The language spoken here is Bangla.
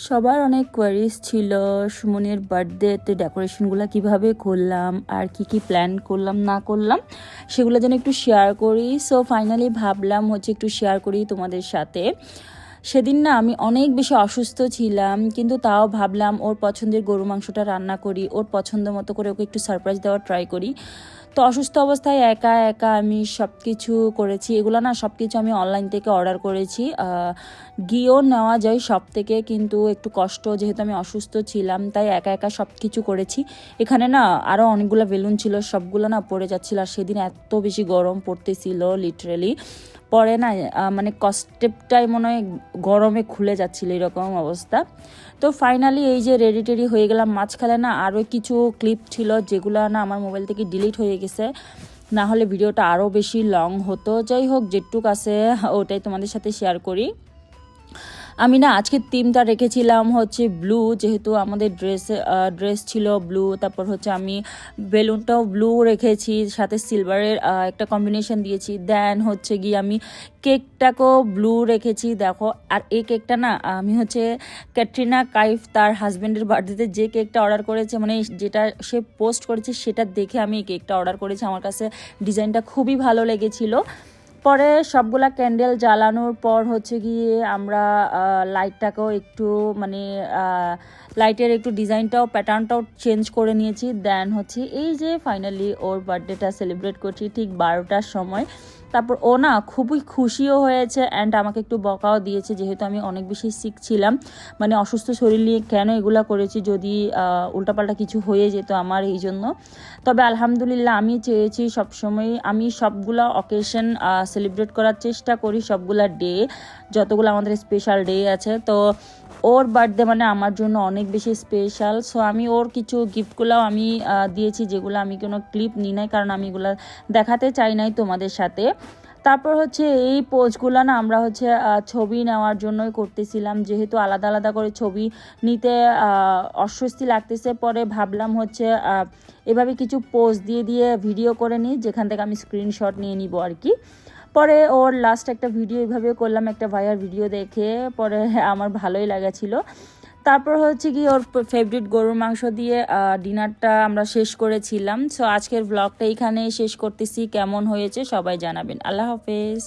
সবার অনেক কোয়ারিজ ছিল সুমনের বার্থডেতে ডেকোরেশনগুলো কিভাবে করলাম আর কি প্ল্যান করলাম না করলাম সেগুলো যেন একটু শেয়ার করি। সো ফাইনালি ভাবলাম হচ্ছে একটু শেয়ার করি তোমাদের সাথে। সেদিন না আমি অনেক বেশি অসুস্থ ছিলাম, কিন্তু তাও ভাবলাম ওর পছন্দের গরু মাংসটা রান্না করি, ওর পছন্দ মতো করে ওকে একটু সারপ্রাইজ দেওয়ার ট্রাই করি। তো অসুস্থ অবস্থায় একা একা আমি সব কিছু করেছি। এগুলো না সব কিছু আমি অনলাইন থেকে অর্ডার করেছি, গিয়েও নেওয়া যায় সব থেকে, কিন্তু একটু কষ্ট যেহেতু আমি অসুস্থ ছিলাম তাই একা একা সব কিছু করেছি। এখানে না আরও অনেকগুলো বেলুন ছিল, সবগুলো না পড়ে যাচ্ছিল, আর সেদিন এত বেশি গরম পড়তেছিল লিটারেলি। পরে না মানে কস্টেপটাই মনে হয় গরমে খুলে যাচ্ছিল, এরকম অবস্থা। তো ফাইনালি এই যে রেডি টেডি হয়ে গেলাম। মাঝখানে না আরও কিছু ক্লিপ ছিল যেগুলো না আমার মোবাইল থেকে ডিলিট হয়ে গেছে, না হলে ভিডিওটা আরও বেশি লং হতো। যাই হোক, যেটুক আছে ওটাই তোমাদের সাথে শেয়ার করি। আমি না আজকের থিমটা রেখেছিলাম হচ্ছে ব্লু, যেহেতু আমাদের ড্রেস ছিল ব্লু। তারপর হচ্ছে আমি বেলুনটাও ব্লু রেখেছি, সাথে সিলভারের একটা কম্বিনেশন দিয়েছি। দেন হচ্ছে গিয়ে আমি কেকটাকেও ব্লু রেখেছি, দেখো। আর এই কেকটা না আমি হচ্ছে ক্যাটরিনা কাইফ তার হাজব্যান্ডের বার্থডেতে যে কেকটা অর্ডার করেছে, মানে যেটা সে পোস্ট করেছে সেটা দেখে আমি এই কেকটা অর্ডার করেছি। আমার কাছে ডিজাইনটা খুবই ভালো লেগেছিলো। পরে সবগুলা ক্যান্ডেল জ্বালানোর পর হচ্ছে গিয়ে আমরা লাইটটাকেও একটু মানে লাইটের একটু ডিজাইনটাও প্যাটার্নটাও চেঞ্জ করে নিয়েছি। দেন হচ্ছে এই যে ফাইনালি ওর বার্থডেটা সেলিব্রেট করছি ঠিক 12টার সময়। তারপর ও না খুবই খুশিও হয়েছে অ্যান্ড আমাকে একটু বকাও দিয়েছে, যেহেতু আমি অনেক বেশি সিক ছিলাম, মানে অসুস্থ শরীর নিয়ে কেন এগুলা করেছি, যদি উল্টাপাল্টা কিছু হয়ে যেত আমার, এই জন্য। তবে আলহামদুলিল্লাহ আমি চেয়েছি সবসময় আমি সবগুলা অকেশন সেলিব্রেট করার চেষ্টা করি, সবগুলা ডে, যতগুলো আমাদের স্পেশাল ডে আছে। তো ওর বার্থডে মানে আমার জন্য অনেক বেশি স্পেশাল। সো আমি ওর কিছু গিফটগুলোও আমি দিয়েছি, যেগুলো আমি কোনো ক্লিপ নিই নাই, কারণ আমি এগুলো দেখাতে চাই নাই তোমাদের সাথে। তারপর হচ্ছে এই পোজগুলো না আমরা হচ্ছে ছবি নেওয়ার জন্যই করতেছিলাম, যেহেতু আলাদা আলাদা করে ছবি নিতে অস্বস্তি লাগতেছে। পরে ভাবলাম হচ্ছে এভাবে কিছু পোজ দিয়ে দিয়ে ভিডিও করে নিই, যেখান থেকে আমি স্ক্রিনশট নিয়ে নিব আর কি। পরে ওর লাস্ট একটা ভিডিও এইভাবে করলাম, একটা ভাইয়ার ভিডিও দেখে। পরে আমার ভালোই লাগেছিল। তারপর হচ্ছে কি ওর ফেভারিট গরুর মাংস দিয়ে ডিনারটা আমরা শেষ করেছিলাম। সো আজকের ব্লগটা এইখানেই শেষ করতেছি। কেমন হয়েছে সবাই জানাবেন। আল্লাহ হাফেজ।